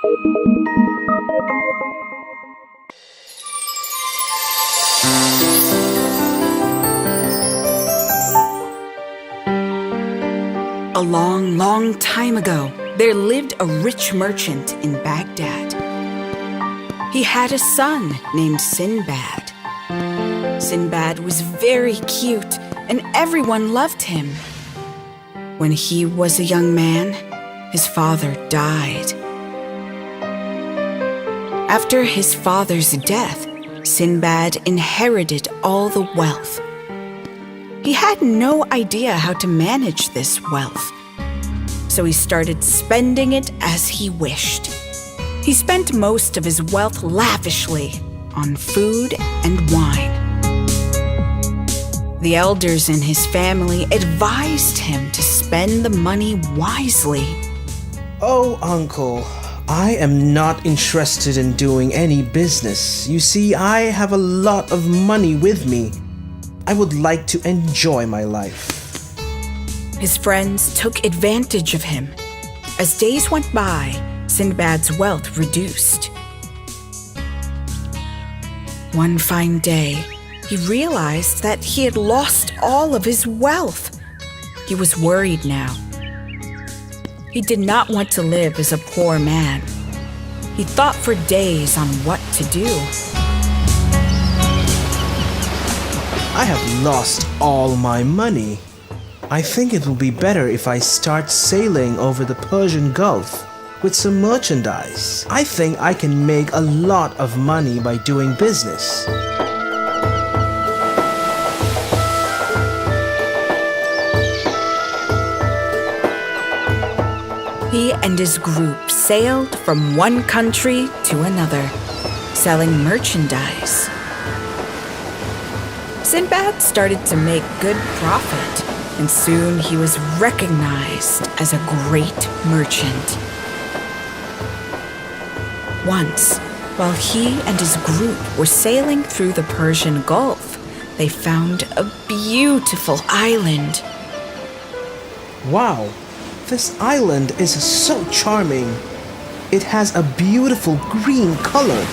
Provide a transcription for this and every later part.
A long, long time ago, there lived a rich merchant in Baghdad. He had a son named Sinbad. Sinbad was very cute, and everyone loved him. When he was a young man, his father died. After his father's death, Sinbad inherited all the wealth. He had no idea how to manage this wealth, so he started spending it as he wished. He spent most of his wealth lavishly on food and wine. The elders in his family advised him to spend the money wisely. Oh, Uncle, I am not interested in doing any business. You see, I have a lot of money with me. I would like to enjoy my life. His friends took advantage of him. As days went by, Sindbad's wealth reduced. One fine day, he realized that he had lost all of his wealth. He was worried now. He did not want to live as a poor man. He thought for days on what to do. I have lost all my money. I think it will be better if I start sailing over the Persian Gulf with some merchandise. I think I can make a lot of money by doing business. He and his group sailed from one country to another, selling merchandise. Sinbad started to make good profit, and soon he was recognized as a great merchant. Once, while he and his group were sailing through the Persian Gulf, they found a beautiful island. Wow, this island is so charming. It has a beautiful green color.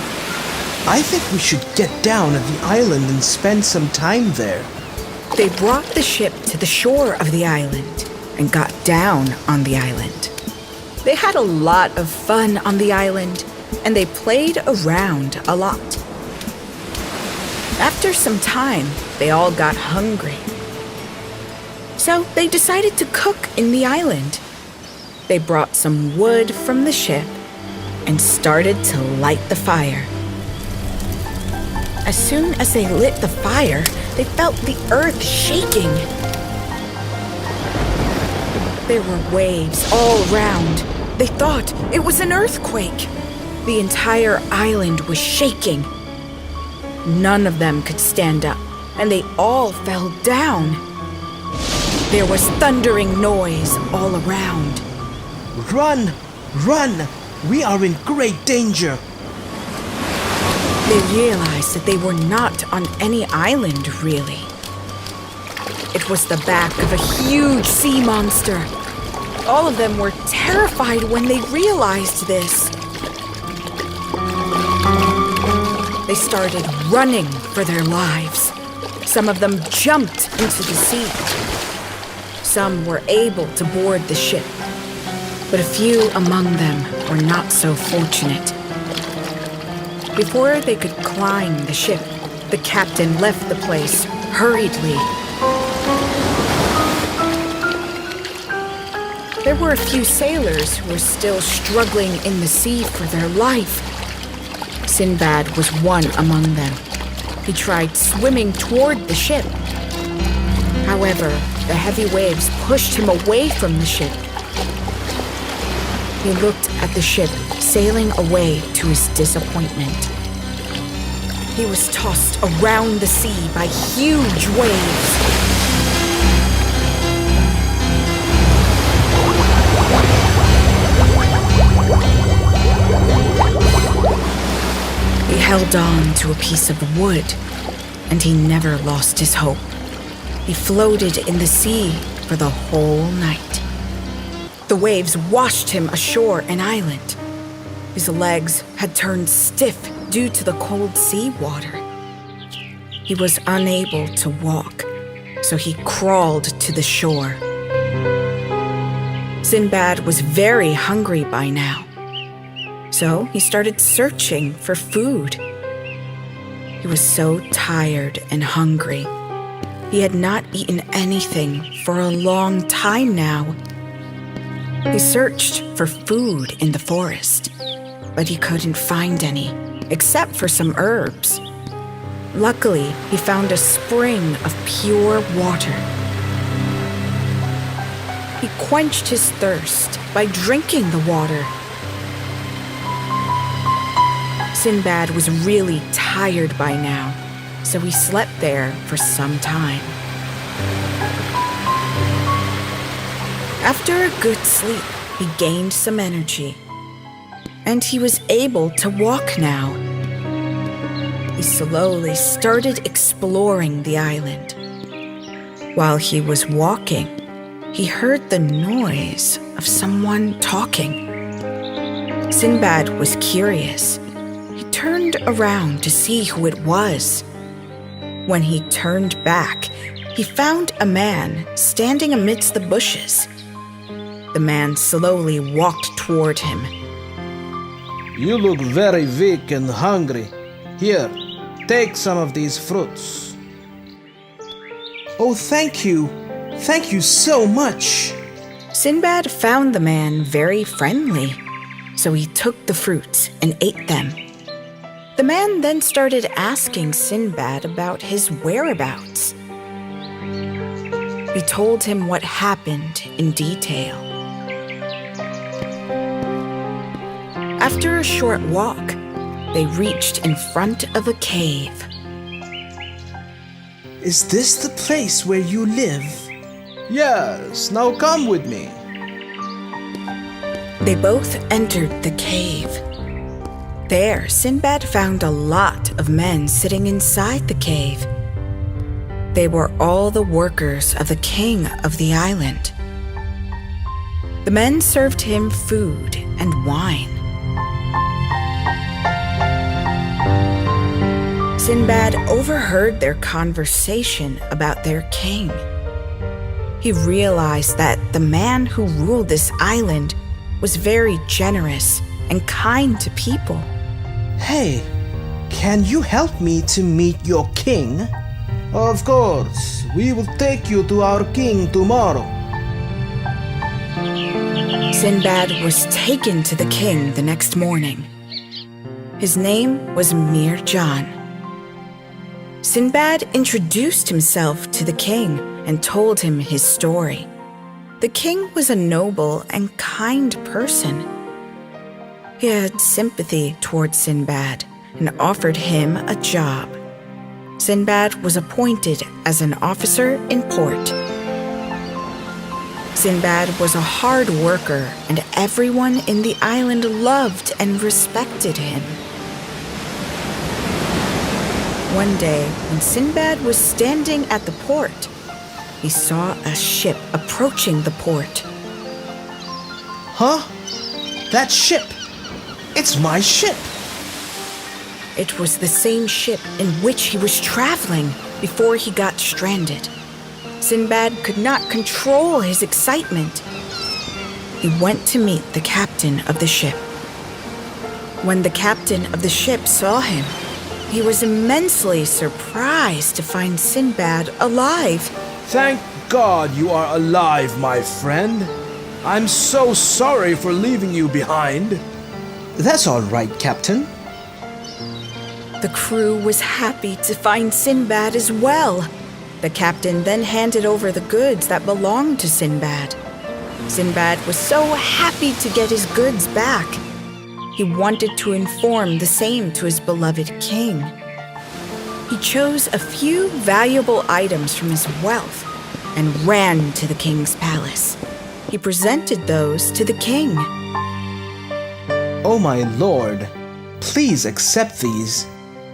I think we should get down at the island and spend some time there. They brought the ship to the shore of the island and got down on the island. They had a lot of fun on the island, and they played around a lot. After some time, they all got hungry. So they decided to cook in the island. They brought some wood from the ship and started to light the fire. As soon as they lit the fire, they felt the earth shaking. There were waves all around. They thought it was an earthquake. The entire island was shaking. None of them could stand up, and they all fell down. There was thundering noise all around. Run! Run! We are in great danger! They realized that they were not on any island, really. It was the back of a huge sea monster. All of them were terrified when they realized this. They started running for their lives. Some of them jumped into the sea. Some were able to board the ship, but a few among them were not so fortunate. Before they could climb the ship, the captain left the place hurriedly. There were a few sailors who were still struggling in the sea for their life. Sinbad was one among them. He tried swimming toward the ship. However, the heavy waves pushed him away from the ship. He looked at the ship sailing away to his disappointment. He was tossed around the sea by huge waves. He held on to a piece of wood, and he never lost his hope. He floated in the sea for the whole night. The waves washed him ashore an island. His legs had turned stiff due to the cold sea water. He was unable to walk, so he crawled to the shore. Sinbad was very hungry by now, so he started searching for food. He was so tired and hungry. He had not eaten anything for a long time now. He searched for food in the forest, but he couldn't find any, except for some herbs. Luckily, he found a spring of pure water. He quenched his thirst by drinking the water. Sinbad was really tired by now, so he slept there for some time. After a good sleep, he gained some energy, and he was able to walk now. He slowly started exploring the island. While he was walking, he heard the noise of someone talking. Sinbad was curious. He turned around to see who it was. When he turned back, he found a man standing amidst the bushes. The man slowly walked toward him. You look very weak and hungry. Here, take some of these fruits. Oh, thank you. Thank you so much. Sinbad found the man very friendly, so he took the fruits and ate them. The man then started asking Sinbad about his whereabouts. He told him what happened in detail. After a short walk, they reached in front of a cave. Is this the place where you live? Yes, now come with me. They both entered the cave. There, Sinbad found a lot of men sitting inside the cave. They were all the workers of the king of the island. The men served him food and wine. Sinbad overheard their conversation about their king. He realized that the man who ruled this island was very generous and kind to people. Hey, can you help me to meet your king? Of course, we will take you to our king tomorrow. Sinbad was taken to the king the next morning. His name was Mir Jan. Sinbad introduced himself to the king and told him his story. The king was a noble and kind person. He had sympathy towards Sinbad and offered him a job. Sinbad was appointed as an officer in port. Sinbad was a hard worker, and everyone in the island loved and respected him. One day, when Sinbad was standing at the port, he saw a ship approaching the port. Huh? That ship! It's my ship! It was the same ship in which he was traveling before he got stranded. Sinbad could not control his excitement. He went to meet the captain of the ship. When the captain of the ship saw him, he was immensely surprised to find Sinbad alive. Thank God you are alive, my friend. I'm so sorry for leaving you behind. That's all right, Captain. The crew was happy to find Sinbad as well. The captain then handed over the goods that belonged to Sinbad. Sinbad was so happy to get his goods back. He wanted to inform the same to his beloved king. He chose a few valuable items from his wealth and ran to the king's palace. He presented those to the king. Oh, my lord, please accept these.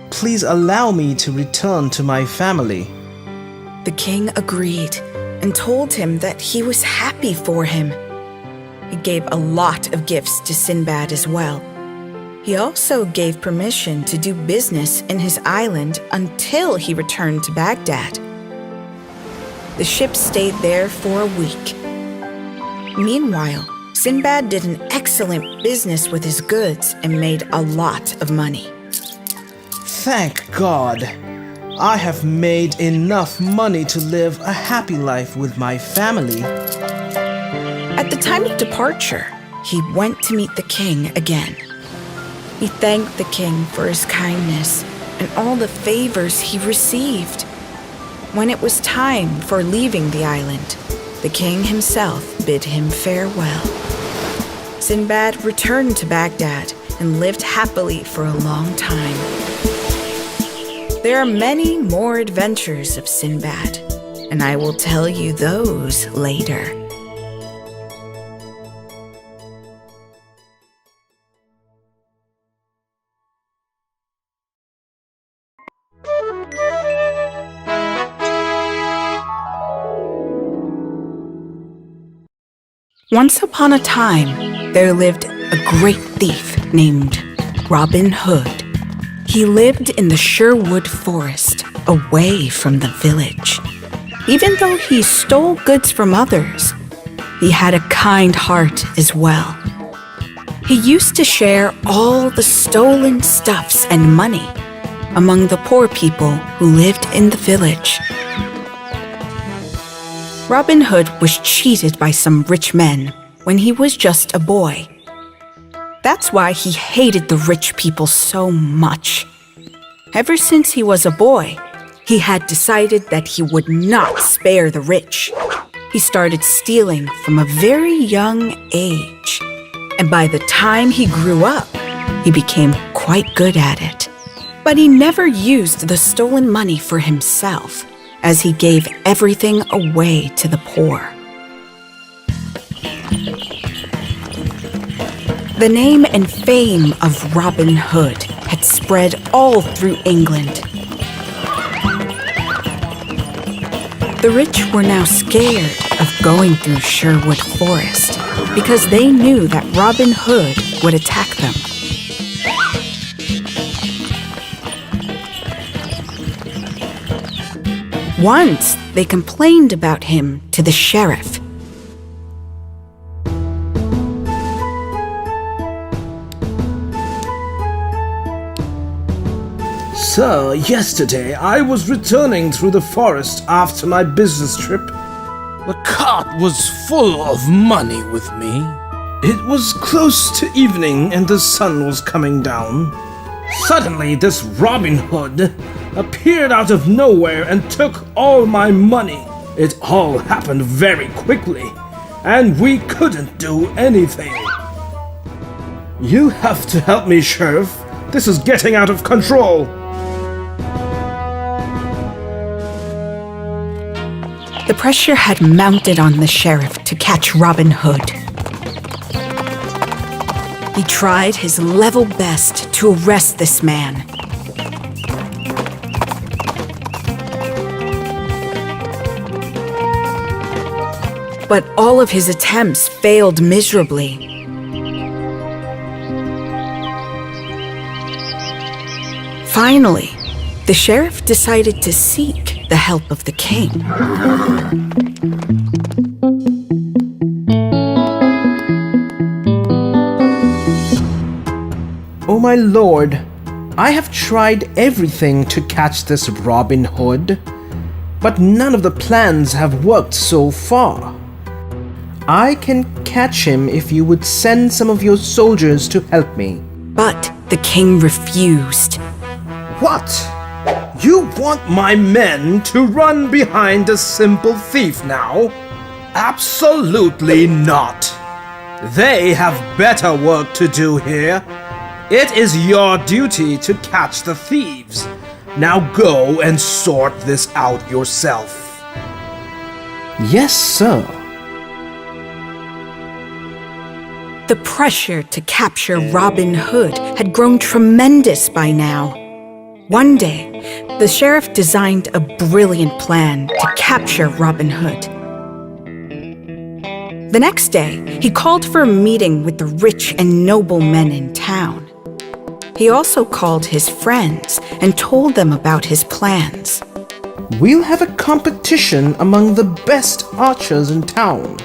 Please allow me to return to my family. The king agreed and told him that he was happy for him. He gave a lot of gifts to Sinbad as well. He also gave permission to do business in his island until he returned to Baghdad. The ship stayed there for a week. Meanwhile, Sinbad did an excellent business with his goods and made a lot of money. Thank God. I have made enough money to live a happy life with my family. At the time of departure, he went to meet the king again. He thanked the king for his kindness and all the favors he received. When it was time for leaving the island, the king himself bid him farewell. Sinbad returned to Baghdad and lived happily for a long time. There are many more adventures of Sinbad, and I will tell you those later. Once upon a time, there lived a great thief named Robin Hood. He lived in the Sherwood Forest, away from the village. Even though he stole goods from others, he had a kind heart as well. He used to share all the stolen stuffs and money among the poor people who lived in the village. Robin Hood was cheated by some rich men when he was just a boy. That's why he hated the rich people so much. Ever since he was a boy, he had decided that he would not spare the rich. He started stealing from a very young age, and by the time he grew up, he became quite good at it. But he never used the stolen money for himself, as he gave everything away to the poor. The name and fame of Robin Hood had spread all through England. The rich were now scared of going through Sherwood Forest because they knew that Robin Hood would attack them. Once, they complained about him to the sheriff. Sir, yesterday I was returning through the forest after my business trip. The cart was full of money with me. It was close to evening and the sun was coming down. Suddenly, this Robin Hood appeared out of nowhere and took all my money. It all happened very quickly, and we couldn't do anything. You have to help me, Sheriff. This is getting out of control. The pressure had mounted on the sheriff to catch Robin Hood. He tried his level best to arrest this man. But all of his attempts failed miserably. Finally, the sheriff decided to seek the help of the king. Oh my lord, I have tried everything to catch this Robin Hood, but none of the plans have worked so far. I can catch him if you would send some of your soldiers to help me. But the king refused. What? You want my men to run behind a simple thief now? Absolutely not. They have better work to do here. It is your duty to catch the thieves. Now go and sort this out yourself. Yes, sir. The pressure to capture Robin Hood had grown tremendous by now. One day, the sheriff designed a brilliant plan to capture Robin Hood. The next day, he called for a meeting with the rich and noble men in town. He also called his friends and told them about his plans. We'll have a competition among the best archers in town.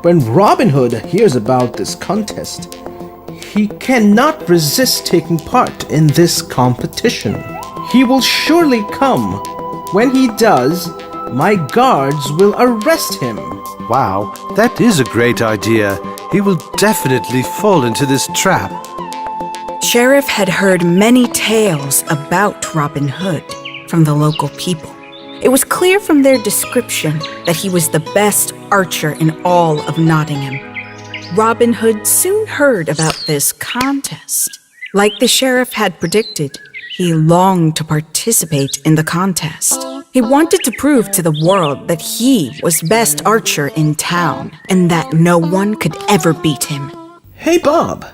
When Robin Hood hears about this contest, he cannot resist taking part in this competition. He will surely come. When he does, my guards will arrest him. Wow, that is a great idea. He will definitely fall into this trap. Sheriff had heard many tales about Robin Hood from the local people. It was clear from their description that he was the best archer in all of Nottingham. Robin Hood soon heard about this contest. Like the sheriff had predicted, he longed to participate in the contest. He wanted to prove to the world that he was best archer in town and that no one could ever beat him. Hey Bob,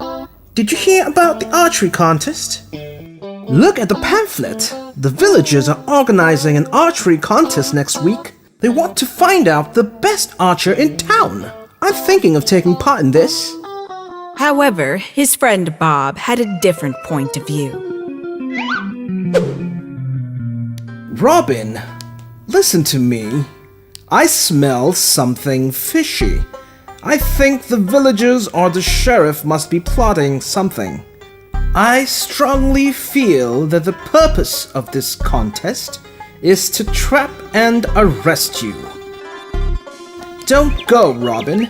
did you hear about the archery contest? Look at the pamphlet. The villagers are organizing an archery contest next week. They want to find out the best archer in town. I'm thinking of taking part in this. However, his friend Bob had a different point of view. Robin, listen to me. I smell something fishy. I think the villagers or the sheriff must be plotting something. I strongly feel that the purpose of this contest is to trap and arrest you. Don't go, Robin.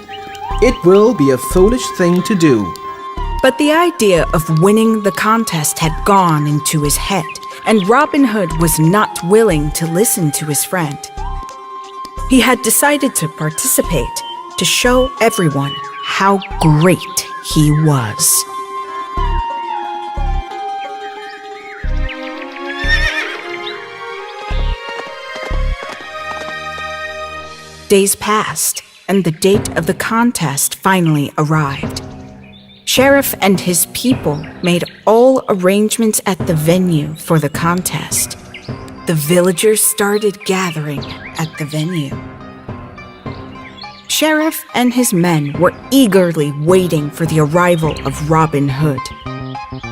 It will be a foolish thing to do. But the idea of winning the contest had gone into his head, and Robin Hood was not willing to listen to his friend. He had decided to participate to show everyone how great he was. Days passed, and the date of the contest finally arrived. Sheriff and his people made all arrangements at the venue for the contest. The villagers started gathering at the venue. Sheriff and his men were eagerly waiting for the arrival of Robin Hood.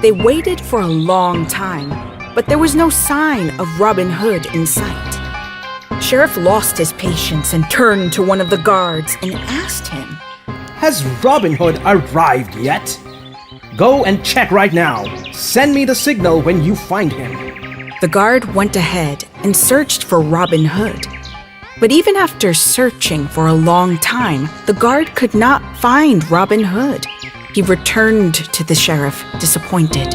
They waited for a long time, but there was no sign of Robin Hood in sight. Sheriff lost his patience and turned to one of the guards and asked him, Has Robin Hood arrived yet? Go and check right now. Send me the signal when you find him. The guard went ahead and searched for Robin Hood. But even after searching for a long time, the guard could not find Robin Hood. He returned to the sheriff, disappointed.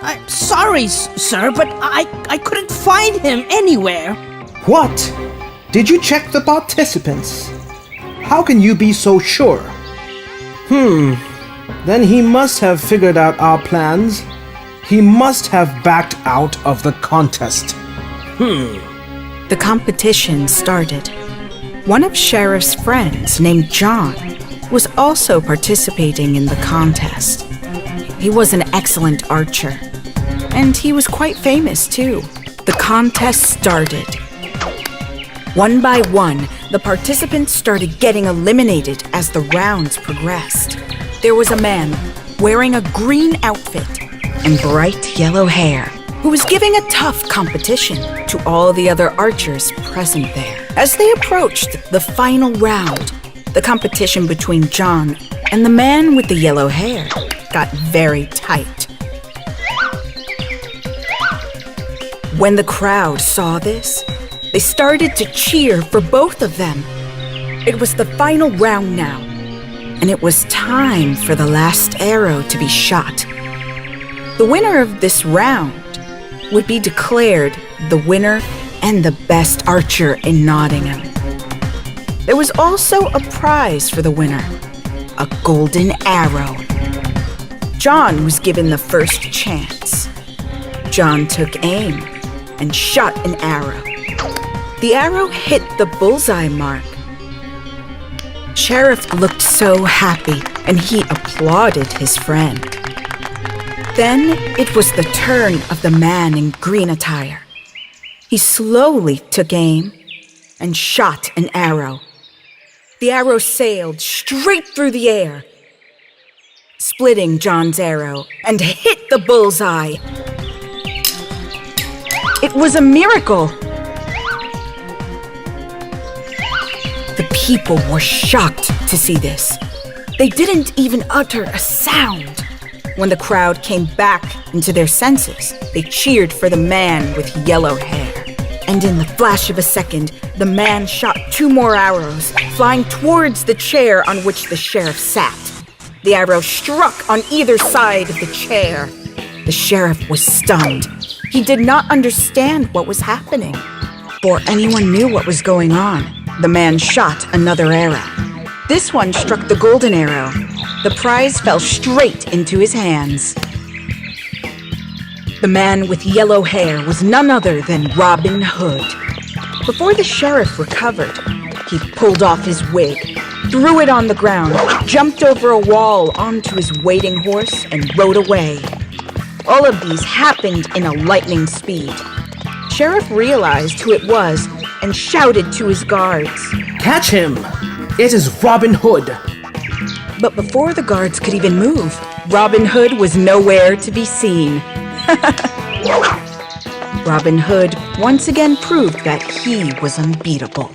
I'm sorry, sir, but I couldn't find him anywhere. What? Did you check the participants? How can you be so sure? Then he must have figured out our plans. He must have backed out of the contest. The competition started. One of Sheriff's friends, named John, was also participating in the contest. He was an excellent archer, and he was quite famous too. The contest started. One by one, the participants started getting eliminated as the rounds progressed. There was a man wearing a green outfit and bright yellow hair who was giving a tough competition to all the other archers present there. As they approached the final round, the competition between John and the man with the yellow hair got very tight. When the crowd saw this, they started to cheer for both of them. It was the final round now, and it was time for the last arrow to be shot. The winner of this round would be declared the winner and the best archer in Nottingham. There was also a prize for the winner, a golden arrow. John was given the first chance. John took aim and shot an arrow. The arrow hit the bullseye mark. Sheriff looked so happy, and he applauded his friend. Then it was the turn of the man in green attire. He slowly took aim and shot an arrow. The arrow sailed straight through the air. splitting John's arrow, and hit the bullseye. It was a miracle. The people were shocked to see this. They didn't even utter a sound. When the crowd came back into their senses, they cheered for the man with yellow hair. And in the flash of a second, the man shot 2 more arrows, flying towards the chair on which the sheriff sat. The arrow struck on either side of the chair. The sheriff was stunned. He did not understand what was happening. Before anyone knew what was going on, the man shot another arrow. This one struck the golden arrow. The prize fell straight into his hands. The man with yellow hair was none other than Robin Hood. Before the sheriff recovered, he pulled off his wig, threw it on the ground, jumped over a wall onto his waiting horse, and rode away. All of these happened in a lightning speed. Sheriff realized who it was and shouted to his guards. Catch him! It is Robin Hood! But before the guards could even move, Robin Hood was nowhere to be seen. Robin Hood once again proved that he was unbeatable.